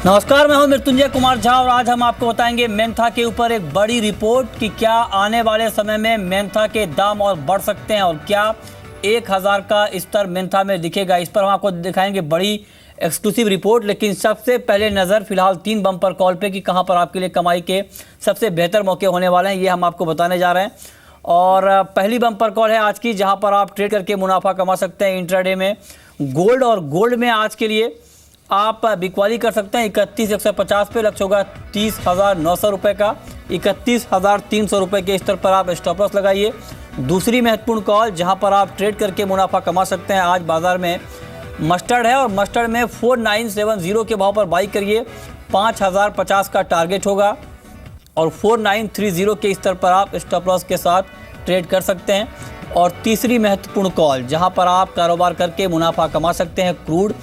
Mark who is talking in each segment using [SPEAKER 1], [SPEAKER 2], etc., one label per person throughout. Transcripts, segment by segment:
[SPEAKER 1] नमस्कार, मैं हूं मृत्युंजय कुमार झा और आज हम आपको बताएंगे मेंथा के ऊपर एक बड़ी रिपोर्ट कि क्या आने वाले समय में मेंथा के दाम और बढ़ सकते हैं और क्या 1000 का स्तर मेंथा में दिखेगा। इस पर हम आपको दिखाएंगे बड़ी एक्सक्लूसिव रिपोर्ट। लेकिन सबसे पहले नज़र फिलहाल 3 बम्पर कॉल पे कि कहां पर आपके लिए कमाई के सबसे बेहतर मौके होने वाले हैं, ये हम आपको बताने जा रहे हैं। और पहली बम्पर कॉल है आज की, जहां पर आप ट्रेड करके मुनाफा कमा सकते हैं इंट्राडे में गोल्ड। और गोल्ड में आज के लिए आप बिकवाली कर सकते हैं 31,150 पे, लक्ष्य होगा 30,900 रुपये का। 31,300 रुपये के स्तर पर आप स्टॉप लॉस लगाइए। दूसरी महत्वपूर्ण कॉल जहां पर आप ट्रेड करके मुनाफा कमा सकते हैं, आज बाजार में मस्टर्ड है और मस्टर्ड में 4970 के भाव पर बाई करिए। 5,050 का टारगेट होगा और 4930 के स्तर पर आप स्टॉप लॉस के साथ ट्रेड कर सकते हैं। और तीसरी महत्वपूर्ण कॉल जहां पर आप कारोबार करके मुनाफा कमा सकते हैं, क्रूड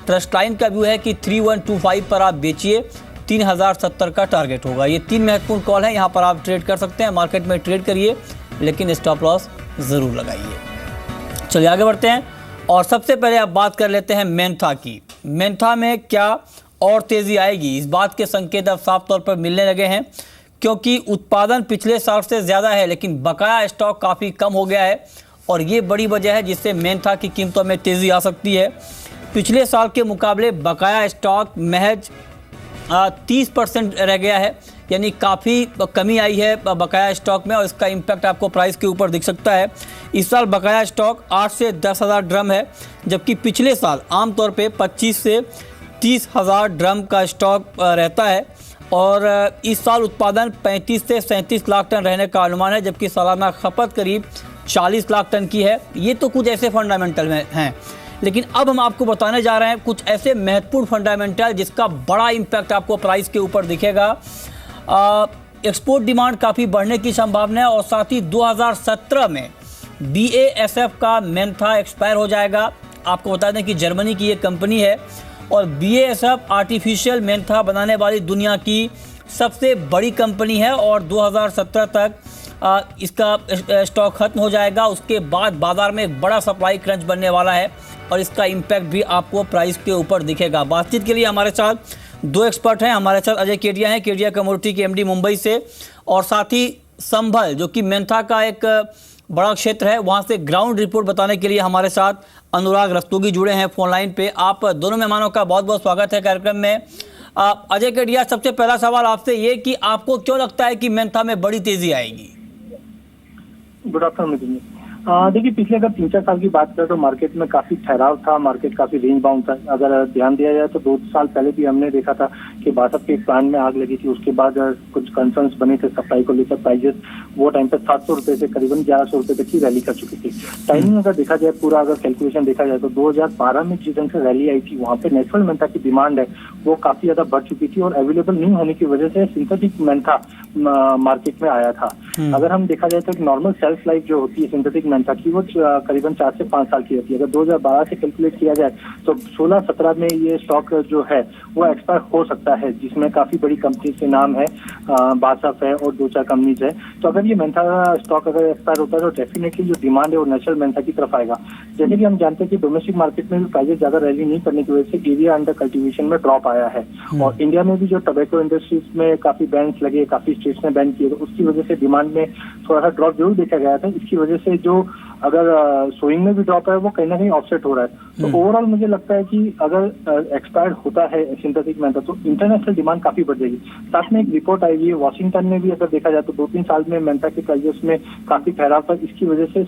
[SPEAKER 1] ट्रस्ट लाइन का व्यू है कि 3125 पर आप बेचिए, 3070 का टारगेट होगा। ये 3 महत्वपूर्ण कॉल है, यहाँ पर आप ट्रेड कर सकते हैं। मार्केट में ट्रेड करिए लेकिन स्टॉप लॉस ज़रूर लगाइए। चलिए आगे बढ़ते हैं और सबसे पहले आप बात कर लेते हैं मेंथा की। मेंथा में क्या और तेज़ी आएगी, इस बात के संकेत अब साफ तौर पर मिलने लगे हैं, क्योंकि उत्पादन पिछले साल से ज़्यादा है लेकिन बकाया स्टॉक काफ़ी कम हो गया है और ये बड़ी वजह है जिससे मेंथा की कीमतों में तेज़ी आ सकती है। पिछले साल के मुकाबले बकाया स्टॉक महज 30% रह गया है, यानी काफ़ी कमी आई है बकाया स्टॉक में और इसका इम्पैक्ट आपको प्राइस के ऊपर दिख सकता है। इस साल बकाया स्टॉक 8 से 10,000 ड्रम है, जबकि पिछले साल आमतौर पे 25 से 30,000 ड्रम का स्टॉक रहता है। और इस साल उत्पादन 35 से 37 लाख टन रहने का अनुमान है, जबकि सालाना खपत करीब 40 लाख टन की है। ये तो कुछ ऐसे फंडामेंटल में हैं, लेकिन अब हम आपको बताने जा रहे हैं कुछ ऐसे महत्वपूर्ण फंडामेंटल जिसका बड़ा इम्पैक्ट आपको प्राइस के ऊपर दिखेगा। एक्सपोर्ट डिमांड काफ़ी बढ़ने की संभावना है और साथ ही 2017 में BASF का मेंथा एक्सपायर हो जाएगा। आपको बता दें कि जर्मनी की ये कंपनी है और BASF आर्टिफिशियल मेंथा बनाने वाली दुनिया की सबसे बड़ी कंपनी है और 2017 तक इसका स्टॉक खत्म हो जाएगा। उसके बाद बाजार में एक बड़ा सप्लाई क्रंच बनने वाला है और इसका इम्पैक्ट भी आपको प्राइस के ऊपर दिखेगा। बातचीत के लिए हमारे साथ 2 एक्सपर्ट हैं। हमारे साथ अजय केडिया हैं, केडिया कमोडिटी के MD मुंबई से, और साथ ही संभल जो कि मेंथा का एक बड़ा क्षेत्र है, वहाँ से ग्राउंड रिपोर्ट बताने के लिए हमारे साथ अनुराग रस्तोगी जुड़े हैं फोन लाइन पे। आप दोनों मेहमानों का बहुत बहुत स्वागत है कार्यक्रम में। अजय केडिया, सबसे पहला सवाल आपसे ये कि आपको क्यों लगता है कि मेंथा में बड़ी तेजी आएगी?
[SPEAKER 2] Good afternoon. देखिए, पिछले अगर 3-4 साल की बात करें तो मार्केट में काफी ठहराव था, मार्केट काफी रेंज बाउंड था। अगर ध्यान दिया जाए तो 2 साल पहले भी हमने देखा था कि बासठ के एक प्लांट में आग लगी थी। उसके बाद कुछ कंसर्न्स बने थे सप्लाई को लेकर। प्राइजेस वो टाइम पे 700 रुपए से करीबन 1100 रुपए तक की रैली कर चुकी थी। टाइमिंग अगर देखा जाए, पूरा अगर कैलकुलेशन देखा जाए तो 2012 में जिस ढंग से रैली आई थी, वहाँ पे नेचुरल मेंथा की डिमांड है वो काफी ज्यादा बढ़ चुकी थी और अवेलेबल नहीं होने की वजह से सिंथेटिक मेंथा मार्केट में आया था। अगर हम देखा जाए तो एक नॉर्मल सेल्फ लाइफ जो होती है सिंथेटिक मेंथा की, वो करीबन 4 से 5 साल की होती है। अगर 2012 से कैलकुलेट किया जाए तो 16-17 में ये स्टॉक जो है वो एक्सपायर हो सकता है, जिसमें काफी बड़ी कंपनी के नाम है, बासफ है और 2-4 कंपनीज है। तो अगर ये मेंथा स्टॉक अगर एक्सपायर होता है तो डेफिनेटली जो डिमांड है वो नेचुरल मेंथा की तरफ आएगा। जैसे कि हम जानते हैं कि डोमेस्टिक मार्केट में भी प्राइजेस ज्यादा रैली नहीं करने की वजह से एरिया अंडर कल्टीवेशन में ड्रॉप आया है और इंडिया में भी जो टोबैको इंडस्ट्रीज में काफी बैन्स लगे, काफी स्टेट्स ने बैन किए, तो उसकी वजह से डिमांड में थोड़ा सा ड्रॉप जरूर देखा गया था। इसकी वजह से जो अगर सोइंग में भी ड्रॉप है वो कहीं ना कहीं ऑफसेट हो रहा है। तो ओवरऑल मुझे लगता है कि अगर एक्सपायर्ड होता है सिंथेटिक मेंथा तो इंटरनेशनल डिमांड काफी बढ़ जाएगी। साथ में एक रिपोर्ट आई है वॉशिंगटन में भी, अगर देखा जाए तो 2-3 साल में मेंथा के प्राइजेस में काफी ठहराव था। इसकी वजह से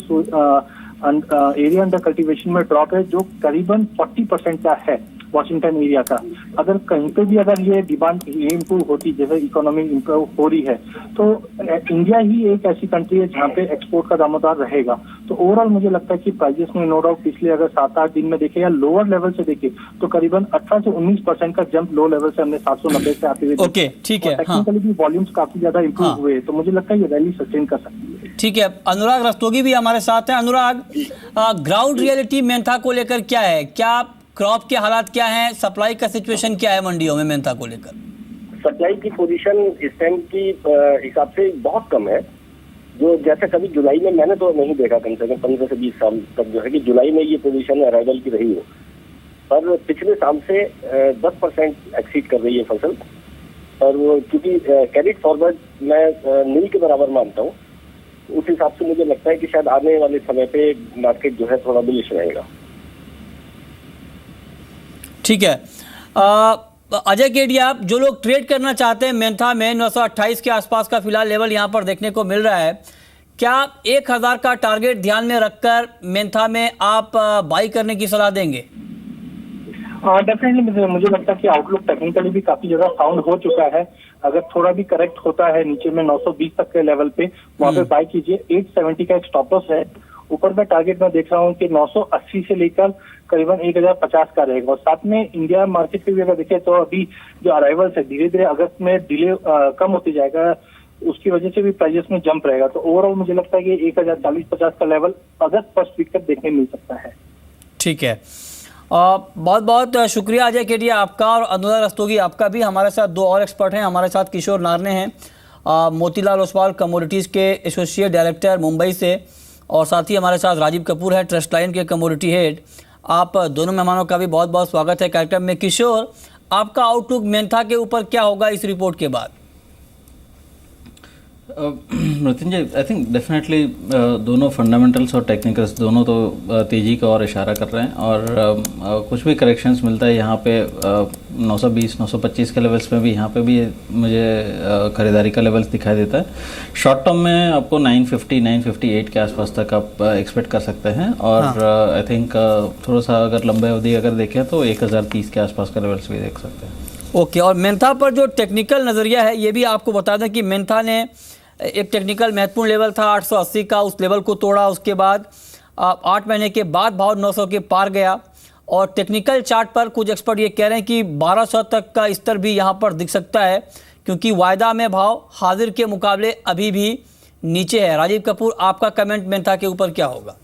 [SPEAKER 2] एरिया अंडर कल्टीवेशन में ड्रॉप है जो करीबन 40% का है वॉशिंगटन एरिया का। अगर कहीं पे भी अगर ये डिमांड इम्प्रूव होती, जैसे इकोनॉमी इम्प्रूव हो रही है, तो इंडिया ही एक ऐसी कंट्री है जहाँ पे एक्सपोर्ट का दामोदार रहेगा। तो ओवरऑल मुझे लगता है कि प्राइजेस में नो डाउट पिछले अगर 7-8 दिन में देखे या लोअर लेवल से देखे तो करीबन 18 से 19% का जंप लो लेवल से हमने 790 से आते हुए।
[SPEAKER 1] ओके, ठीक है।
[SPEAKER 2] टेक्निकली भी वॉल्यूम्स काफी ज्यादा इम्प्रूव हुए, तो मुझे लगता है ये रैली सस्टेन कर सकती है।
[SPEAKER 1] ठीक है, अनुराग रस्तोगी भी हमारे साथ हैं। अनुराग, ग्राउंड रियलिटी मेंथा को लेकर क्या है? क्या क्रॉप के हालात क्या हैं? सप्लाई का सिचुएशन क्या है मंडियों में मेंथा को लेकर?
[SPEAKER 3] सप्लाई की पोजीशन इस टाइम की हिसाब से बहुत कम है। जो जैसे कभी जुलाई में मैंने तो नहीं देखा, कम से कम 15 से 20 साल तक जो है कि जुलाई में ये पोजीशन अराइवल की रही हो। पर पिछले साल से 10% एक्सीड कर रही है फसल। और वो क्योंकि कैरिड फॉरवर्ड मैं नील के बराबर मानता हूँ, उस हिसाब से मुझे लगता है कि शायद आने वाले समय पे मार्केट जो है थोड़ा बुलिश रहेगा।
[SPEAKER 1] ठीक है। अजय केडिया, आप जो लोग ट्रेड करना चाहते हैं मेंथा में 928 के आसपास का फिलहाल लेवल यहां पर देखने को मिल रहा है, क्या 1000 का टारगेट ध्यान में रखकर मेंथा में आप बाई करने की सलाह देंगे?
[SPEAKER 2] डेफिनेटली मुझे लगता है कि आउटलुक टेक्निकली भी काफी ज्यादा साउंड हो चुका है। अगर थोड़ा भी करेक्ट होता है नीचे में 920 तक के लेवल पे, वहां पे बाय कीजिए। 870 का एक स्टॉप लॉस है। ऊपर में टारगेट में देख रहा हूँ कि 980 से लेकर करीबन 1050 का रहेगा। और साथ में इंडिया मार्केट के भी अगर देखें तो अभी जो अराइवल्स है धीरे धीरे अगस्त में डिले कम होती जाएगा, उसकी वजह से भी प्राइजेस में जंप रहेगा। तो ओवरऑल मुझे लगता है कि 1040-50 का लेवल अगस्त फर्स्ट वीक तक देखने मिल सकता है।
[SPEAKER 1] ठीक है, बहुत बहुत शुक्रिया अजय केडिया आपका और अनुराग रस्तोगी आपका भी। हमारे साथ दो और एक्सपर्ट हैं, हमारे साथ किशोर नारने हैं, मोतीलाल ओसवाल कमोडिटीज़ के एसोसिएट डायरेक्टर मुंबई से, और साथ ही हमारे साथ राजीव कपूर है ट्रस्ट लाइन के कमोडिटी हेड। आप दोनों मेहमानों का भी बहुत बहुत स्वागत है कार्यक्रम में। किशोर, आपका आउटलुक मेंथा के ऊपर क्या होगा इस रिपोर्ट के बाद?
[SPEAKER 4] मृत्युंजय, आई थिंक डेफिनेटली दोनों फंडामेंटल्स और टेक्निकल्स दोनों तो तेज़ी का और इशारा कर रहे हैं, और कुछ भी करेक्शंस मिलता है यहाँ पे 920-925 के लेवल्स में भी, यहाँ पे भी मुझे खरीदारी का लेवल्स दिखाई देता है। शॉर्ट टर्म में आपको 950-958 के आसपास तक आप एक्सपेक्ट कर सकते हैं, और आई थिंक थोड़ा सा अगर लंबे अवधि अगर देखें तो 1030 के आसपास का लेवल्स भी देख सकते हैं।
[SPEAKER 1] ओके, और मेंथा पर जो टेक्निकल नज़रिया है ये भी आपको बता दें कि मेंथा ने एक टेक्निकल महत्वपूर्ण लेवल था 880 का, उस लेवल को तोड़ा। उसके बाद 8 महीने के बाद भाव 900 के पार गया, और टेक्निकल चार्ट पर कुछ एक्सपर्ट ये कह रहे हैं कि 1200 तक का स्तर भी यहाँ पर दिख सकता है, क्योंकि वायदा में भाव हाजिर के मुकाबले अभी भी नीचे है। राजीव कपूर, आपका कमेंट मेंथा के ऊपर क्या होगा?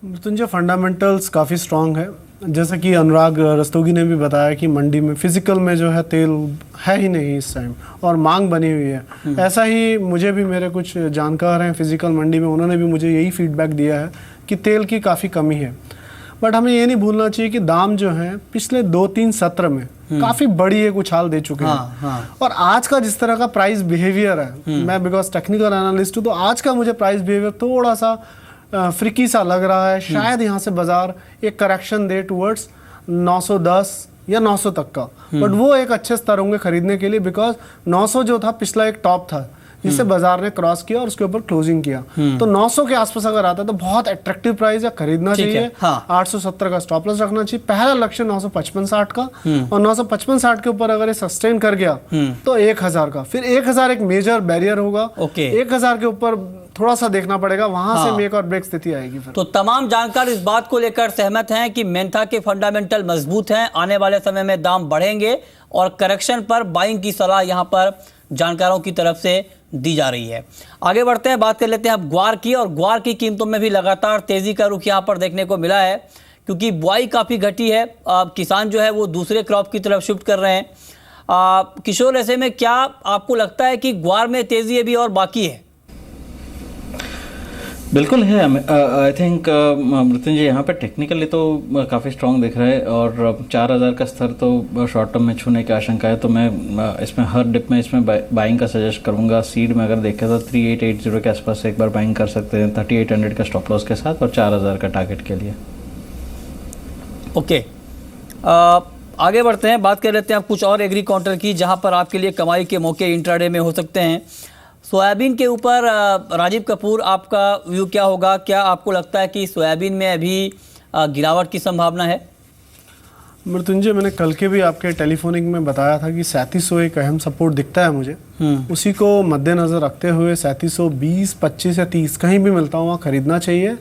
[SPEAKER 5] मृत्युंजय, फंडामेंटल्स काफ़ी स्ट्रांग है। जैसा कि अनुराग रस्तोगी ने भी बताया कि मंडी में फिजिकल में जो है तेल है ही नहीं इस टाइम, और मांग बनी हुई है। ऐसा ही मुझे भी, मेरे कुछ जानकार हैं फिजिकल मंडी में, उन्होंने भी मुझे यही फीडबैक दिया है कि तेल की काफ़ी कमी है। बट हमें ये नहीं भूलना चाहिए कि दाम जो है पिछले 2-3 सत्र में काफ़ी बड़ी एक उछाल दे चुके हैं। और आज का जिस तरह का प्राइस बिहेवियर है, मैं बिकॉज टेक्निकल एनालिस्ट हूँ, तो आज का मुझे प्राइस बिहेवियर थोड़ा सा फ्रिकी सा लग रहा है। शायद यहाँ से बाजार एक करेक्शन दे टुवर्ड्स 910 या 900 तक का, बट वो एक अच्छे स्तर होंगे खरीदने के लिए, बिकॉज 900 जो था पिछला एक टॉप था जिसे बाजार ने क्रॉस किया और उसके ऊपर क्लोजिंग किया। तो 900 के आसपास अगर आता है तो बहुत अट्रैक्टिव प्राइस है, खरीदना चाहिए। 870 का स्टॉप लॉस रखना चाहिए। पहला लक्ष्य 955-60 का, और 955-60 के ऊपर अगर ये सस्टेन कर गया तो 1000 का, फिर 1000 एक मेजर बैरियर होगा। 1000 के ऊपर थोड़ा सा देखना पड़ेगा, वहां से मेक और ब्रेक स्थिति आएगी फिर।
[SPEAKER 1] तो तमाम जानकार इस बात को लेकर सहमत हैं कि मेंथा के फंडामेंटल मजबूत हैं, आने वाले समय में दाम बढ़ेंगे, और करेक्शन पर बाइंग की सलाह यहां पर जानकारों की तरफ से दी जा रही है। आगे बढ़ते हैं, बात कर लेते हैं अब ग्वार की, और ग्वार की कीमतों में भी लगातार तेजी का रुख यहां पर देखने को मिला है, क्योंकि बुआई काफ़ी घटी है। किसान जो है वो दूसरे क्रॉप की तरफ शिफ्ट कर रहे हैं। किशोर, ऐसे में क्या आपको लगता है कि ग्वार में तेजी अभी और बाकी है?
[SPEAKER 4] बिल्कुल है। आई थिंक मृत्युंजय, यहाँ पे टेक्निकली तो काफ़ी स्ट्रांग दिख रहा है, और 4000 का स्तर तो शॉर्ट टर्म में छूने की आशंका है। तो मैं इसमें हर डिप में इसमें बाइंग का सजेस्ट करूँगा। सीड में अगर देखें तो 3880 के आसपास एक बार बाइंग कर सकते हैं 3800 का स्टॉप लॉस के साथ, और 4000 का टारगेट के लिए।
[SPEAKER 1] ओके, आगे बढ़ते हैं, बात कर लेते हैं आप कुछ और एग्री काउंटर की, जहाँ पर आपके लिए कमाई के मौके इंट्राडे में हो सकते हैं। सोयाबीन के ऊपर राजीव कपूर, आपका व्यू क्या होगा? क्या आपको लगता है कि सोयाबीन में अभी गिरावट की संभावना है?
[SPEAKER 5] मृत्युंजय, मैंने कल के भी आपके टेलीफोनिक में बताया था कि 3700 एक अहम सपोर्ट दिखता है मुझे। उसी को मद्देनजर रखते हुए 3720, 25 या 30 कहीं भी मिलता हुआ खरीदना चाहिए।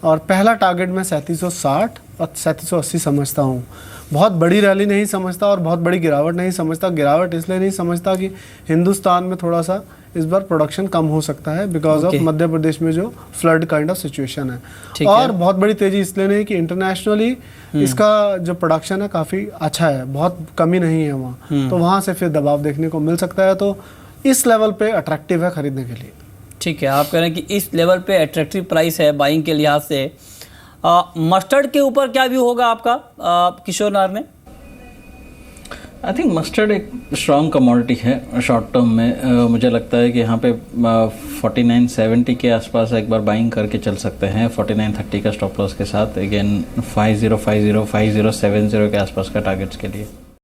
[SPEAKER 5] और पहला टारगेट मैं 3760 और 3780 समझता हूँ। बहुत बड़ी रैली नहीं समझता और बहुत बड़ी गिरावट नहीं समझता। गिरावट इसलिए नहीं समझता कि हिंदुस्तान में थोड़ा सा इस बार प्रोडक्शन कम हो सकता है बिकॉज ऑफ मध्य प्रदेश में जो फ्लड काइंड ऑफ सिचुएशन है। और बहुत बड़ी तेजी इसलिए नहीं कि इंटरनेशनली इसका जो प्रोडक्शन है काफ़ी अच्छा है, बहुत कमी नहीं है वहाँ, तो वहाँ से फिर दबाव देखने को मिल सकता है। तो इस लेवल पे अट्रैक्टिव है खरीदने के लिए।
[SPEAKER 1] ठीक है, आप कह रहे हैं कि इस लेवल पे अट्रैक्टिव प्राइस है बाइंग के लिहाज से। मस्टर्ड के ऊपर क्या व्यू होगा आपका किशोर नार में?
[SPEAKER 4] आई थिंक मस्टर्ड एक स्ट्रॉन्ग कमोडिटी है शॉर्ट टर्म में। मुझे लगता है कि यहाँ पे 49.70 के आसपास एक बार बाइंग करके चल सकते हैं 49.30 का स्टॉप लॉस के साथ। अगेन 5050 5070 के आसपास का टारगेट्स के लिए।